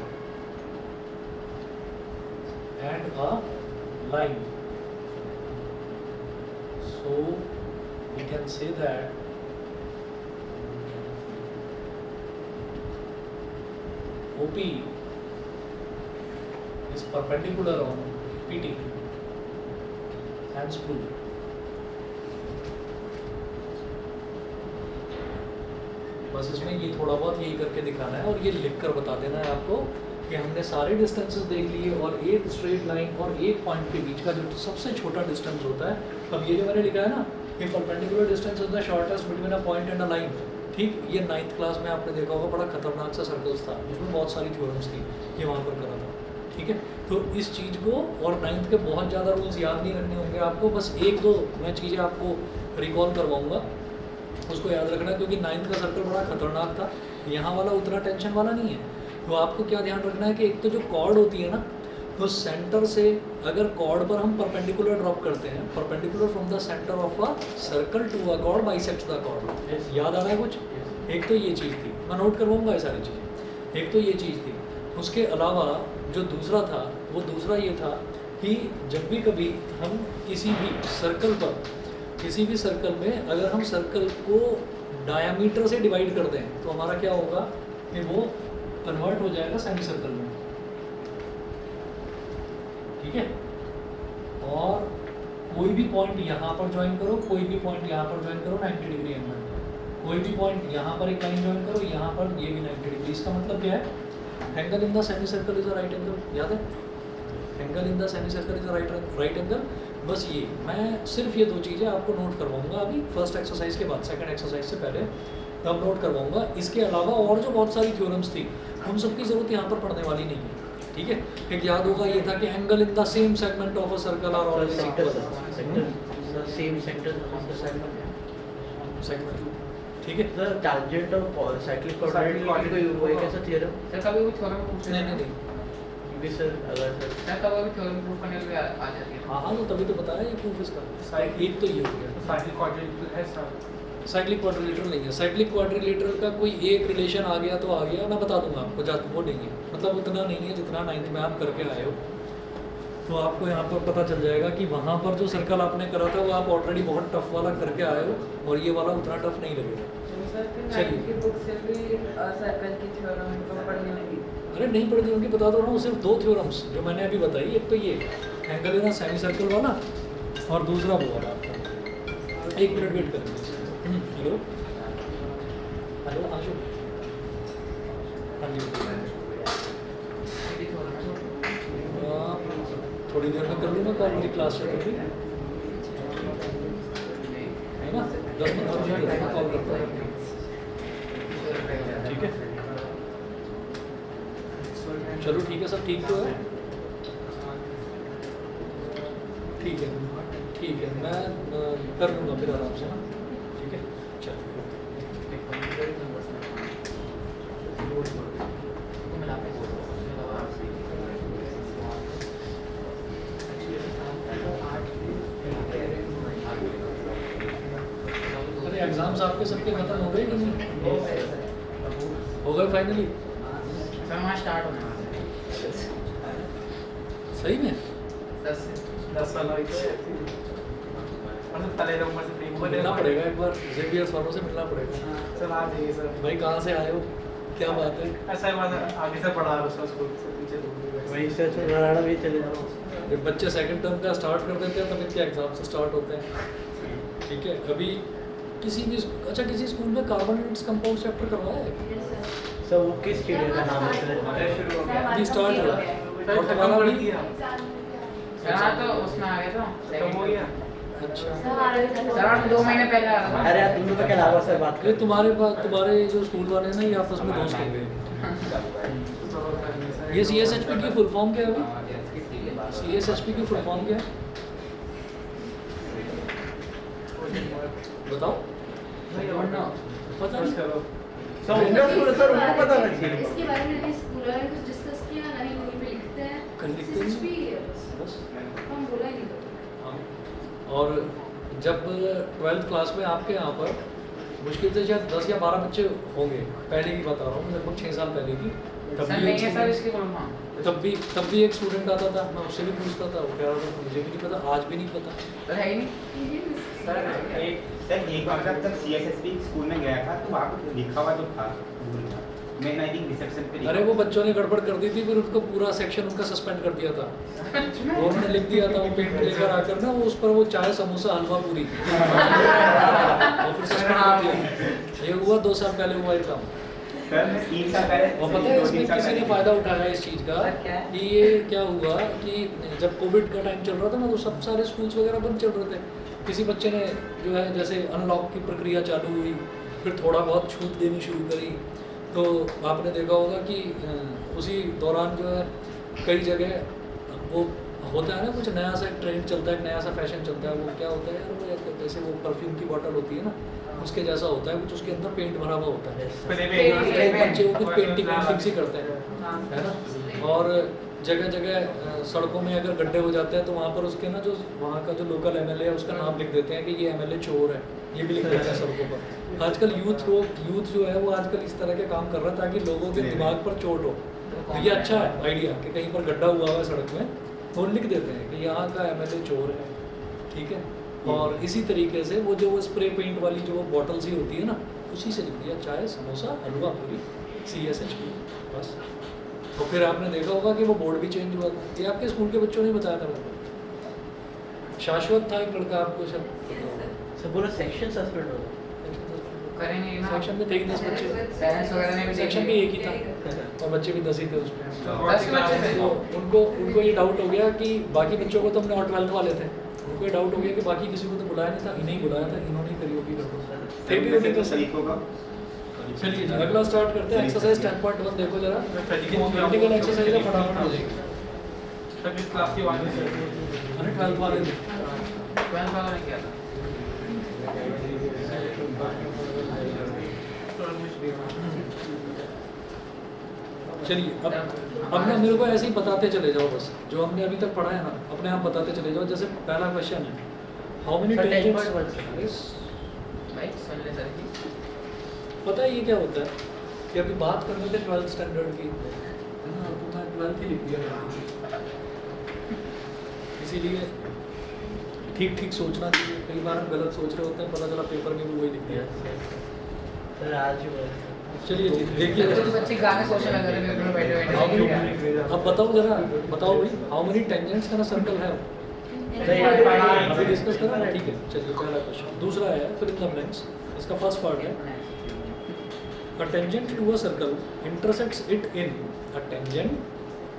and a line. So we can say that OP is perpendicular on PT and spool. बस इसमें ये थोड़ा बहुत यही करके दिखाना है और ये लिख कर बता देना है आपको कि हमने सारे डिस्टेंसेस देख लिए और एक स्ट्रेट लाइन और एक पॉइंट के बीच का जो सबसे छोटा डिस्टेंस होता है, अब ये जो मैंने लिखा है ना कि perpendicular distance is the shortest between a point and a line, ठीक, ये 9th क्लास में आपने देखा होगा, बड़ा खतरनाक सा सर्कल्स था जिसमें बहुत सारी थ्योरम्स थी, ये वहाँ पर करा था, ठीक है। तो इस चीज़ को और 9th के बहुत ज़्यादा रूल्स याद नहीं रखने होंगे आपको, बस एक दो मैं चीज़ें आपको रिकॉल करवाऊँगा, उसको याद रखना, क्योंकि 9th का सर्कल बड़ा खतरनाक था, यहाँ वाला उतना टेंशन वाला नहीं है। तो आपको क्या ध्यान रखना है कि एक तो जो कॉर्ड होती है ना, तो सेंटर से अगर कॉर्ड पर हम परपेंडिकुलर ड्रॉप करते हैं, perpendicular from the centre of a circle to a chord bisects the chord, याद आ रहा है कुछ? एक तो ये चीज़ थी, मैं नोट करवाऊंगा ये सारी चीज़ें, एक तो ये चीज़ थी। उसके अलावा जो दूसरा था वो दूसरा ये था कि जब भी कभी हम किसी भी सर्कल में अगर हम सर्कल को डायामीटर से डिवाइड कर दें तो हमारा क्या होगा कि वो कन्वर्ट हो जाएगा सेमी सर्कल में, ठीक है। और कोई भी पॉइंट यहाँ पर ज्वाइन करो, कोई भी पॉइंट यहाँ पर ज्वाइन करो 90 डिग्री एंगल, कोई भी पॉइंट यहाँ पर एक लाइन ज्वाइन करो, यहाँ पर ये भी 90 डिग्री। इसका मतलब क्या है? Angle in the semi circle is a right angle, याद है? Angle in the semi circle is a right angle. बस ये मैं सिर्फ ये दो चीज़ें आपको नोट करवाऊंगा अभी फर्स्ट एक्सरसाइज के बाद, सेकंड एक्सरसाइज से पहले तब नोट करवाऊंगा। इसके अलावा और जो बहुत सारी थ्योरम्स थी उन सब की ज़रूरत यहाँ पर पढ़ने वाली नहीं है, ठीक है। एक याद होगा ये था कि angle in the same segment of a circle are always same sector segment, ठीक है। Sir tangent of cyclic coordinate कोई वो एक ऐसा थ्योरम सर कभी भी थ्योरम पूछ नहीं भी सर, अगर सर कभी भी थ्योरम प्रूफ करने के लिए आ जाती है। हाँ तो तभी तो बताया ये प्रूफ इसका। एक तो ये हो गया साइक्लिक क्वाड्रिलेटरल है सर, साइक्लिक क्वाड्रिलेटरल नहीं है। साइक्लिक क्वाड्रिलेटरल का कोई एक रिलेशन आ गया तो आ गया, मैं बता दूंगा आपको, वो नहीं है, मतलब उतना नहीं है जितना 9th में आप करके आए हो, तो आपको यहाँ पर पता चल जाएगा कि वहाँ पर जो सर्कल आपने करा था वो आप ऑलरेडी बहुत टफ वाला करके आए हो और ये वाला उतना टफ नहीं लगेगा। चलिए। अरे नहीं पढ़ी उनकी बता दो रहा हूँ, सिर्फ 2 थ्योरम्स जो मैंने अभी बताई, एक तो ये एंगल है ना सेमी सर्कल वाला और दूसरा वो वाला आपका। 1 मिनट वेट करेंगे। हेलो हेलो आशु, हाँ जी थोड़ी देर में कर लूँगा कॉल, मेरी क्लास चल रही है ना, 10-15 मिनट में कॉल करता हूँ, ठीक है? चलो ठीक है, सब ठीक तो है, ठीक है मैं कर लूँगा फिर आराम से ना, ठीक है? चलो अरे एग्जाम्स आपके सबके खत्म हो गए कि नहीं? हो गए फाइनली? सर वहाँ स्टार्ट होने वाला है। सही में? 10 साल हुई तो मतलब तले नंबर से प्रेम मिलना पड़ेगा एक बार, जेवियर वालों से मिलना पड़ेगा। सर आ जाइए सर। भाई कहाँ से आए हो, क्या बात है? ऐसा है बात, आगे से पढ़ा रहा स्कूल से पीछे वहीं से नारायण भी चले जाओ। जब बच्चे सेकंड टर्म का स्टार्ट कर देते हैं तब इनके एग्जाम से स्टार्ट होते हैं, ठीक है? अभी किसी भी किसी स्कूल में कार्बोनेटेड कंपाउंड चैप्टर करवाया है? सर वो किस स्टूडियो का नाम है? अभी स्टार्ट हुआ और तुम्हारा कर भी? दिया सर हाँ तो उसमें आ गया था खत्म हो गया। अच्छा, सर आप 2 महीने पहले आ रहा था। अरे यार तुम लोग के अलावा सर बात ये कर। तुम्हारे जो स्कूल वाले हैं ना ये आपस में दोस्त हो गए। ये CSHP की फुल फॉर्म क्या है अभी? CSHP की फुल फॉर्म क्या है बताओ? पता नहीं। सर उनका स्कूल सर उनको पता नहीं चाहिए। इसके बारे में नहीं स्कूल वाले कुछ डिस्कस किया ना ही वहीं पे लिखते हैं कहीं लिखते हैं? SHP है बस। हम बोला ही नहीं हाँ। और जब 12th क्लास में आपके यहाँ पर मुश्किल से शायद 10 या 12 बच्चे होंगे, पहले की बता रहा हूँ, लगभग 6 साल पहले की। सर नहीं है सर इसकी फुल फॉर्म। तब भी एक स्टूडेंट आता था, मैं उससे भी पूछता था, वो कह रहा था मुझे भी नहीं पता, आज भी नहीं पता। सर है ही नहीं। सर एक बार जब CSSP स्कूल में गया था तो वहाँ पर लिखा हुआ जो था स्कूल था, मैंने आई थिंक रिसेप्शन पे अरे वो बच्चों ने गड़बड़ कर दी थी, फिर उसको पूरा सेक्शन उनका सस्पेंड कर दिया था। उन्होंने लिख दिया था वो पेंट लेकर आकर ना, वो उस पर वो चाय समोसा हलवा पूरी और फिर सस्पेंड कर दिया। ये हुआ 2 साल पहले हुआ ये काम। सर मैं 3 साल पहले और पता है इसमें किसी ने फ़ायदा उठाया इस चीज़ का कि ये क्या हुआ कि जब कोविड का टाइम चल रहा था ना तो सब सारे स्कूल्स वगैरह बंद चल रहे थे। किसी बच्चे ने जो है जैसे अनलॉक की प्रक्रिया चालू हुई, फिर थोड़ा बहुत छूट देनी शुरू करी, तो आपने देखा होगा कि उसी दौरान जो है कई जगह वो होता है ना, कुछ नया सा ट्रेंड चलता है, नया सा फैशन चलता है। वो क्या होता है यार, वो जैसे वो परफ्यूम की बॉटल होती है ना, उसके जैसा होता है कुछ, उसके अंदर पेंट भरा हुआ होता है, बच्चे वो कुछ पेंटिंग सी करते हैं, है ना। और जगह जगह सड़कों में अगर गड्ढे हो जाते हैं तो वहाँ पर उसके ना जो वहाँ का जो लोकल MLA है उसका नाम लिख देते हैं कि ये MLA चोर है, ये भी लिख देते हैं सड़कों पर। आजकल यूथ जो है वो आजकल इस तरह के काम कर रहा है ताकि लोगों के दिमाग पर चोट हो। तो ये अच्छा है आइडिया कि कहीं पर गड्ढा हुआ है सड़क में तो लिख देते हैं कि यहाँ का MLA चोर है, ठीक है। और इसी तरीके से वो जो वो स्प्रे पेंट वाली जो वो बॉटल्स ही होती है ना, उसी से लिख दिया चाय समोसा हलवा पूरी CSHP बस। तो फिर आपने देखा होगा कि वो बोर्ड भी चेंज हुआ था। ये आपके स्कूल के बच्चों ने बताया था मेरे को। शाश्वत था एक लड़का, आपको शायद सर पूरा सेक्शन सस्पेंड हो गया। करेंगे ना। सेक्शन में थे 10 बच्चे, पेरेंट्स वगैरह ने भी सेक्शन भी एक ही था और बच्चे भी 10 ही थे उसमें। 10 बच्चे थे। तो उनको ये डाउट हो गया कि बाकी बच्चों को तो हमने और 12th वाले थे, उनको ये डाउट हो गया कि बाकी किसी को तो बुलाया नहीं था, इन्हें ही बुलाया था, इन्होंने ही करी होगी गड़बड़। थे भी उन्हीं के शरीफ होगा। चलिए जी, अगला स्टार्ट करते हैं। एक्सरसाइज 10.1 देखो जरा, प्रैक्टिकल एक्सरसाइज है, फटाफट हो जाएगी। सर किस क्लास की वाली सर? अरे 12th वाले थे। 12th वाला ने किया था। चलिए अब ना मेरे को ऐसे ही बताते चले जाओ, बस जो हमने अभी तक पढ़ा है ना अपने आप बताते चले जाओ। जैसे पहला क्वेश्चन है, हाउ मेनी सर, टेंजेंट्स। भाई सुन ले सर की। पता है ये क्या होता है कि अभी बात कर रहे थे 12th स्टैंडर्ड की, है ना, तो मैं 12th ही लिख दिया। इसीलिए ठीक ठीक सोचना चाहिए। कई बार हम गलत सोच रहे होते हैं, पता चला पेपर में भी वही लिख दिया। सर आज ही चलिए जी देखिए, बच्चे तो बच्चे गाने सोचने लग रहे हैं पेपर में बैठे बैठे। अब बताओ जरा, बताओ भाई, हाउ मेनी टेंजेंट्स का सर्कल है? अभी डिस्कस करा ना, ठीक है। चलिए पहला क्वेश्चन। दूसरा है फिल इन द ब्लैंक्स। इसका फर्स्ट पार्ट है a tangent to a circle intersects it in a tangent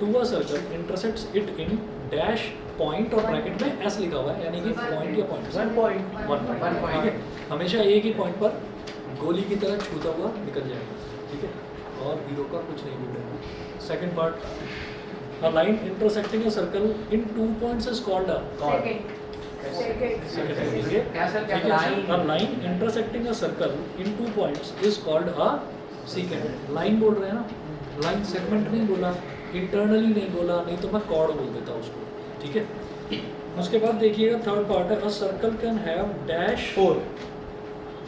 to a circle intersects it in dash point और ब्रैकेट में एस लिखा हुआ है, यानी कि पॉइंट या पॉइंट 1 point. वन पॉइंट, ठीक है। हमेशा एक ही पॉइंट पर गोली की तरह छूता हुआ निकल जाएगा, ठीक है, और हीरो का कुछ नहीं बिगड़ेगा। Second part, a line intersecting a circle in 2 points is called a क्या सर, क्या line? a line intersecting a circle in 2 points is called a secant। Line बोल रहे हैं ना, लाइन सेगमेंट नहीं बोला, इंटरनली नहीं बोला, नहीं तो मैं कॉर्ड बोल देता उसको, ठीक है। उसके बाद देखिएगा थर्ड पार्ट है, a circle can have dash 4.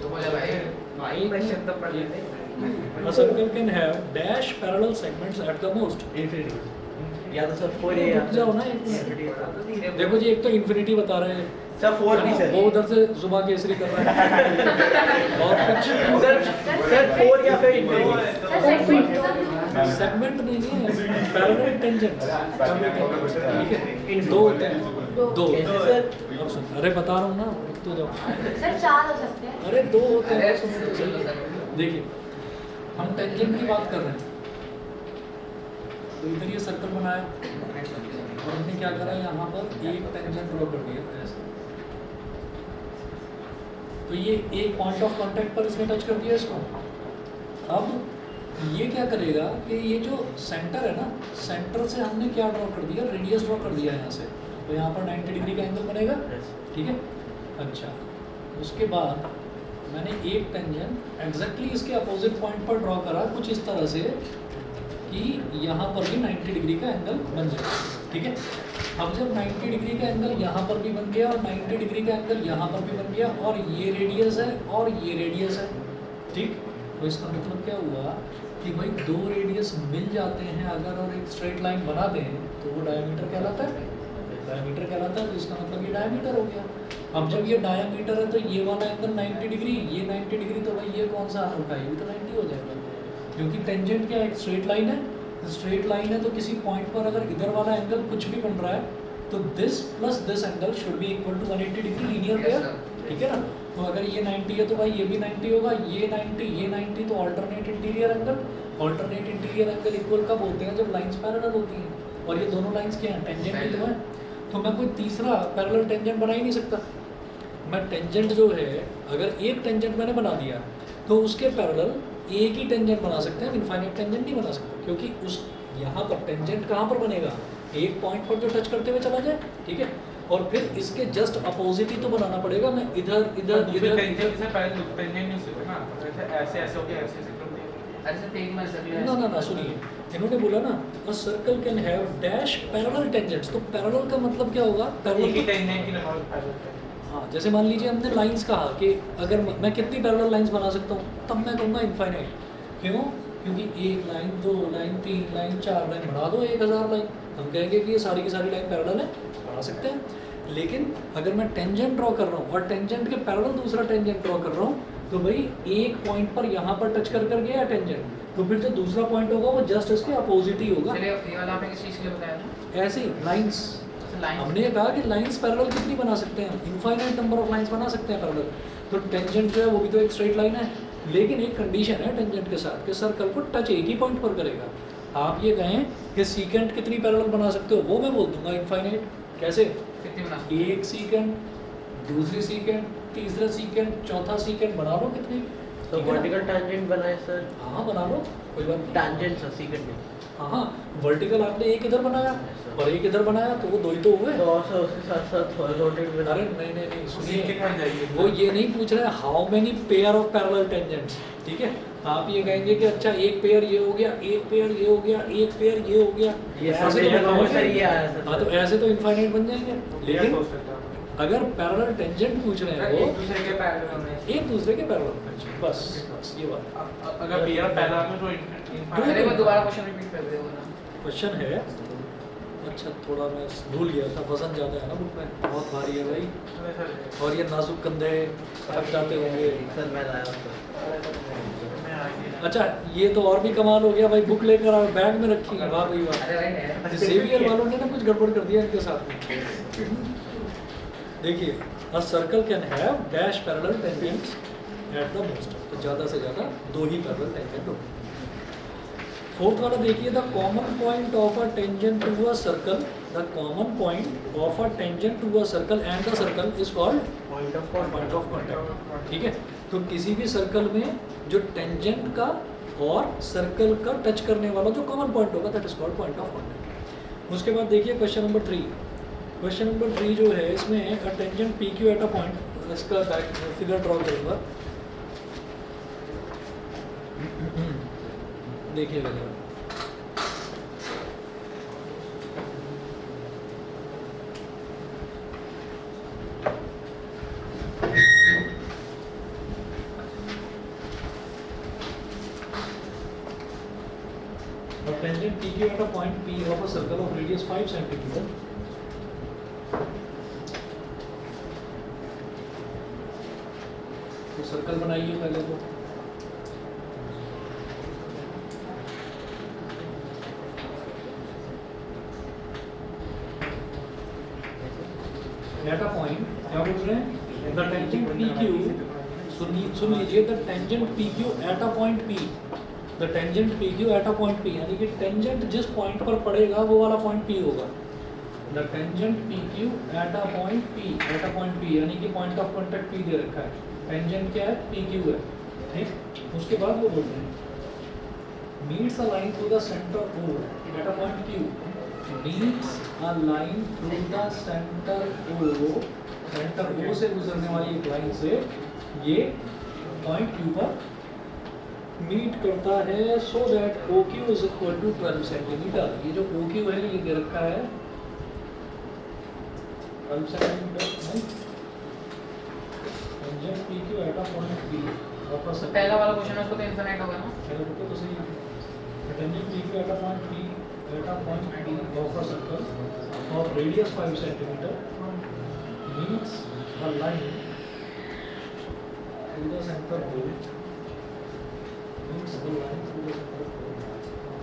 तो बोला भाई a circle can have dash parallel segments at the most। Infinity. या तो सर 4 है रुक जाओ ना एक मिनट। देखो जी, एक तो इन्फिनिटी बता रहे हैं सर 4 भी सर. वो उधर से जुबा केसरी कर रहा है और कुछ सर 4 या फिर infinity. सेगमेंट नहीं है, पैरेलल टेंजेंट, ठीक है। दो होते हैं, दो। सर अब सुन, अरे बता रहा हूँ ना, रुक तो जाओ। सर 4 हो सकते हैं। अरे दो होते हैं, अरे सुनो तो सही। देखिए, हम टेंजेंट की बात कर रहे हैं, तो इधर ये सर्कल बनाया और हमने क्या करा, यहाँ पर एक टेंजेंट ड्रॉ कर दिया ऐसे। तो ये एक पॉइंट ऑफ कांटेक्ट पर इसने टच कर दिया इसको। अब ये क्या करेगा कि ये जो सेंटर है ना, सेंटर से हमने क्या ड्रॉ कर दिया, रेडियस ड्रॉ कर दिया यहाँ से, तो यहाँ पर 90 डिग्री का एंगल बनेगा, ठीक है। अच्छा, उसके बाद मैंने एक टेंजेंट एग्जैक्टली इसके अपोजिट पॉइंट पर ड्रॉ करा, कुछ इस तरह से कि यहाँ पर भी 90 डिग्री का एंगल बन जाए, ठीक है। अब जब 90 डिग्री का एंगल यहाँ पर भी बन गया और 90 डिग्री का एंगल यहाँ पर भी बन गया और ये रेडियस है और ये रेडियस है, ठीक। तो इसका मतलब क्या हुआ कि भाई दो रेडियस मिल जाते हैं अगर और एक स्ट्रेट लाइन बना दें तो वो डायमीटर कहलाता है, डायमीटर कहलाता है। तो इसका मतलब ये डायमीटर हो गया। अब जब ये डायमीटर है तो ये वाला एंगल 90 डिग्री, ये 90 डिग्री, तो भाई ये कौन सा एंगल का, ये भी तो 90 हो जाएगा, क्योंकि टेंजेंट क्या है, एक स्ट्रेट लाइन है। स्ट्रेट लाइन है तो किसी पॉइंट पर अगर इधर वाला एंगल कुछ भी बन रहा है तो this plus this angle should be equal to 180 degree linear pair, ठीक है ना। तो अगर ये 90 है तो भाई ये भी 90 होगा, ये 90 तो alternate interior angle. Alternate interior angle equal कब होते हैं, जब लाइंस पैरेलल होती हैं, और ये दोनों लाइंस क्या हैं, टेंजेंट ही तो है। तो मैं कोई तीसरा पैरेलल टेंजेंट बना ही नहीं सकता। मैं टेंजेंट जो है, अगर एक टेंजेंट मैंने बना दिया तो उसके पैरेलल एक ही टेंजेंट बना सकते हैं, इनफाइनाइट टेंजेंट नहीं बना सकते, क्योंकि उस यहाँ पर टेंजेंट कहाँ पर बनेगा, एक पॉइंट पर जो टच करते हुए चला जाए, ठीक है। और फिर इसके जस्ट अपोजिट ही तो बनाना पड़ेगा, मैं इधर इधर इधर टेंजेंट से पहले टेंजेंट नहीं होता ना, ऐसे ऐसे हो गया, ऐसे ऐसे कर दिया। अरे सर एक मिनट ना ना ना सुनिए, इन्होंने बोला ना a circle can have dash parallel tangents. तो पैरेलल का मतलब क्या होगा, एक ही पैरेलल, टेंजेंट की नंबर पैरेलल। हाँ, जैसे मान लीजिए हमने लाइंस कहा कि अगर मैं कितनी पैरेलल लाइंस बना सकता हूँ, तब मैं कहूँगा इनफाइनाइट। क्यों? क्योंकि एक लाइन, दो लाइन, तीन लाइन, चार लाइन बना दो 1000 लाइन, हम कहेंगे कि ये सारी की सारी लाइन पैरेलल है, बना सकते हैं। लेकिन अगर मैं टेंजेंट ड्रॉ कर रहा हूँ और टेंजेंट के पैरेलल दूसरा टेंजेंट ड्रॉ कर रहा हूँ, तो भाई एक पॉइंट पर यहाँ पर टच कर गया टेंजेंट, तो फिर जो दूसरा पॉइंट होगा वो जस्ट इसके अपोजिट ही होगा। चलिए ये वाला आपने किस चीज़ के लिए बताया था? ऐसे ही लाइंस, लाइन हमने ये कहा कि लाइंस पैरेलल कितनी बना सकते हैं, इनफाइनाइट नंबर ऑफ लाइंस बना सकते हैं पैरेलल। तो टेंजेंट जो है वो भी तो एक स्ट्रेट लाइन है, लेकिन एक कंडीशन है टेंजेंट के साथ कि सर्कल को टच एक ही पॉइंट पर करेगा। आप ये कहें कि सीकेंट कितनी पैरेलल बना सकते हो, वो मैं बोल दूंगा इनफाइनाइट। कैसे? कितनी बना? एक सीकेंट, दूसरी सीकेंट, तीसरा सीकेंट, चौथा सीकेंट, बना लो कितनी। तो वर्टिकल टैंजेंट बनाए सर, हाँ बना लो, कोई बात नहीं। टैंजेंट सर सीकेंट में। हाँ, वर्टिकल आपने एक इधर बनाया और एक इधर बनाया, तो वो दो ही तो हुए। तो और उसके साथ साथ हॉरिजॉन्टल बना। अरे नहीं सुनिए, सीकेंट बन जाएगी। वो ये नहीं पूछ रहे how many pair of parallel tangents, ठीक है। आप ये कहेंगे कि अच्छा एक पेयर ये हो गया, एक पेयर ये हो गया, एक पेयर ये हो गया, ये ऐसे सब तो बहुत सारी ये आया सर। हाँ, तो ऐसे तो इनफाइनाइट बन जाएंगे। लेकिन अगर पैरेलल टेंजेंट पूछ रहे हैं वो एक दूसरे के पैरेलल होने चाहिए। एक दूसरे के पैरेलल होने चाहिए, बस ये बात। अगर पेयर पैरेलल में तो अरे वो दोबारा क्वेश्चन रिपीट कर दे वो ना। क्वेश्चन है अच्छा थोड़ा मैं भूल गया था, वजन ज़्यादा है ना बुक में, बहुत भारी है भाई, अरे सर और ये नाजुक कंधे थक जाते होंगे। सर मैं लाया हूँ सर। मैं आ गया। अच्छा ये तो और भी कमाल हो गया भाई, बुक लेकर आओ, बैग में रखी है, वाह भाई वाह। अरे भाई है जेवियर वालों ने ना कुछ गड़बड़ कर दिया इनके साथ में। देखिए a circle can have dash parallel tangents at the most, तो ज़्यादा से ज़्यादा 2 ही पैरेलल टेंजेंट होते हैं। फोर्थ वाला देखिए, the common point of a tangent to a circle, the common point of a tangent to a circle and the circle is called point of point of contact. ठीक है, तो किसी भी circle में जो टेंजेंट का और सर्कल का टच करने वाला जो कॉमन पॉइंट होगा that is called point of contact. उसके बाद देखिए क्वेश्चन नंबर 3, क्वेश्चन नंबर 3 जो है इसमें a tangent P Q eight a point, इसका फिगर ड्रॉ करूँगा, देखिएगा जरा। A tangent PQ at a point P of a circle of radius 5 centimeter. तो सर्कल बनाइए पहले तो। At a point, क्या बोल रहे हैं? The tangent PQ, सुन लीजिए, the tangent PQ at a point P, the tangent PQ at a point P, यानी कि टेंजेंट जिस पॉइंट पर पड़ेगा वो वाला पॉइंट P होगा। The tangent PQ at a point P, at a point P, यानी कि पॉइंट ऑफ कॉन्टैक्ट P दे रखा है, टेंजेंट क्या है? PQ है, ठीक। उसके बाद वो बोलते हैं meets a line through the center O at a point Q, meets a line through the center O, centre O से गुजरने वाली एक लाइन से ये पॉइंट Q पर मीट करता है, so that OQ is equal to 12 centimetre. ये जो OQ है ये दे रखा है 12 centimetre, tangent PQ at a point P of a circle. पहला वाला क्वेश्चन है उसको तो इनफिनिट होगा ना। चलो रुको तो सही, tangent PQ at a point P at a point P of a circle of radius 5 centimeter meets a line through the center O, meets the line through the center O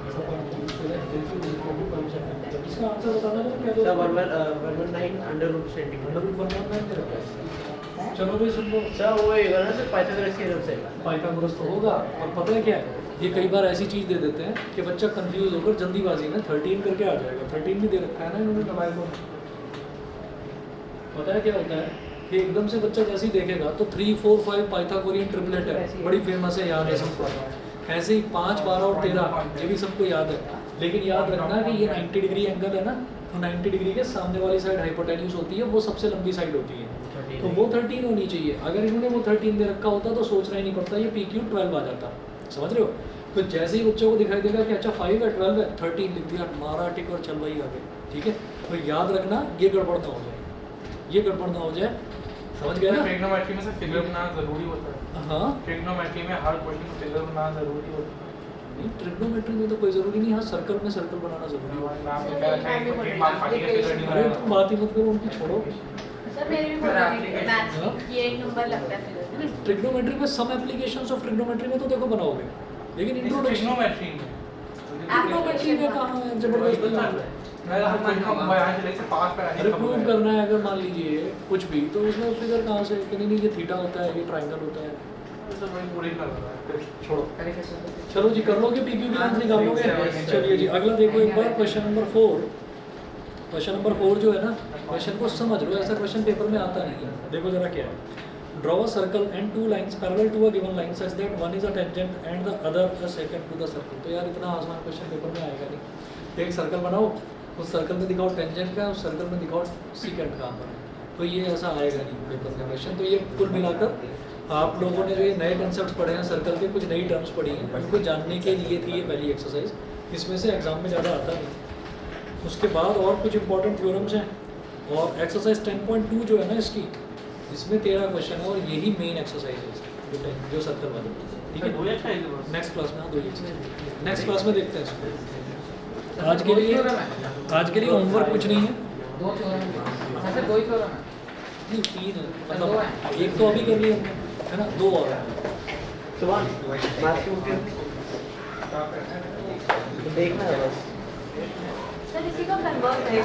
at a point P, so that this is equal to 12 centimeter। इसका answer बताना है क्या? Sir 119 under root centimetre. Under root 119 दे रखा है। चलो भाई सुन लो, sir वो ही होगा ना सर, पाइथागोरस की तरफ से। पाइथागोरस तो होगा, और पता है क्या है, ये कई बार ऐसी चीज़ दे देते हैं कि बच्चा कंफ्यूज होकर जल्दीबाजी में 13 करके आ जाएगा। 13 भी दे रखा है ना इन्होंने मोबाइल को। पता है क्या होता है कि एकदम से बच्चा जैसे ही देखेगा तो 3, 4, 5 पाइथागोरियन ट्रिपलेट है, बड़ी फेमस है, याद है सबको। ऐसे ही 5, 12 और 13 ये भी सबको याद है। लेकिन याद रखना कि ये 90 डिग्री एंगल है ना, तो 90 डिग्री के सामने वाली साइड हाइपोटेन्यूज होती है, वो सबसे लंबी साइड होती है, तो वो 13 होनी चाहिए। अगर इन्होंने वो 13 दे रखा होता तो सोचना ही नहीं पड़ता, ये PQ 12 आ जाता। समझ रहे हो? तो जैसे ही बच्चों को दिखाई देगा कि अच्छा 5 है, 12 है, 13 लिख दिया, मारा टिक और चल भाई आगे। ठीक है, तो याद रखना ये गड़बड़ ना हो जाए, ये गड़बड़ ना हो जाए। समझ गए ना? ट्रिग्नोमेट्री में से फिगर बनाना जरूरी होता है। हाँ, ट्रिग्नोमेट्री में हर क्वेश्चन में फिगर बनाना जरूरी होता है। नहीं ट्रिग्नोमेट्री में तो कोई ज़रूरी नहीं, हाँ सर्कल में सर्कल बनाना ज़रूरी है। नाम लिखा रखा है कि मार्केट का फिगर नहीं अरे बनाना। तुम बात ही मत करो, उनकी छोड़ो। सर मेरे भी सर, बोला application- मैथ्स हाँ? में ये एक नंबर लगता है फिगर। ट्रिग्नोमेट्री में सम एप्लीकेशंस ऑफ ट्रिग्नोमेट्री में तो देखो बनाओगे, लेकिन इंट्रोडक्शन ट्रिग्नोमेट्री में ट्रिग्नोमेट्री में कहाँ है जबरदस्ती? मैं यहाँ से लेके पास पर अरे प्रूव करना है अगर मान लीजिए कुछ भी, तो उसमें फिगर कहाँ से कि नहीं ये थीटा होता है, ये ट्रायंगल होता है। तो मैं पूरी कर रहा है। छोड़ो, तरीके से चलो जी कर लोगे, PQ की लेंथ निकाल लोगे। चलिए जी अगला देखो एक बार, क्वेश्चन नंबर 4। क्वेश्चन नंबर 4 जो है ना, क्वेश्चन को समझ लो, ऐसा क्वेश्चन पेपर में आता नहीं है। देखो जरा क्या है, draw a circle and 2 lines parallel to a given line such that one is a tangent and the other a second to the circle. तो यार इतना आसान क्वेश्चन पेपर में आएगा नहीं। एक सर्कल बनाओ, उस सर्कल में दिखाओ टेंजेंट का, उस सर्कल में दिखाओ सीकेंट कहाँ पर है, तो ये ऐसा आएगा नहीं पेपर में क्वेश्चन। तो ये कुल मिलाकर आप लोगों ने जो ये नए कंसेप्ट पढ़े हैं सर्कल के, कुछ नई टर्म्स पढ़ी हैं, उनको जानने के लिए थी ये पहली एक्सरसाइज। इसमें से एग्जाम में ज़्यादा आता नहीं। उसके बाद और कुछ इंपॉर्टेंट थ्योरम्स हैं, और एक्सरसाइज 10.2 जो है ना इसकी, इसमें 13 क्वेश्चन है, और यही मेन एक्सरसाइज है इसकी, जो सर्कल वाली। ठीक है, दो या छह नेक्स्ट क्लास में, हाँ 2 नेक्स्ट क्लास में देखते हैं इसको। आज के लिए होमवर्क कुछ नहीं है। 2 थ्योरम है सर, 2 ही थ्योरम है। नहीं 3 है, दो है। मतलब एक तो अभी कर लिया है ना, 2 और है। सुभान मैथ्स की बुक देखना है बस। सर इसी का कन्वर्ट है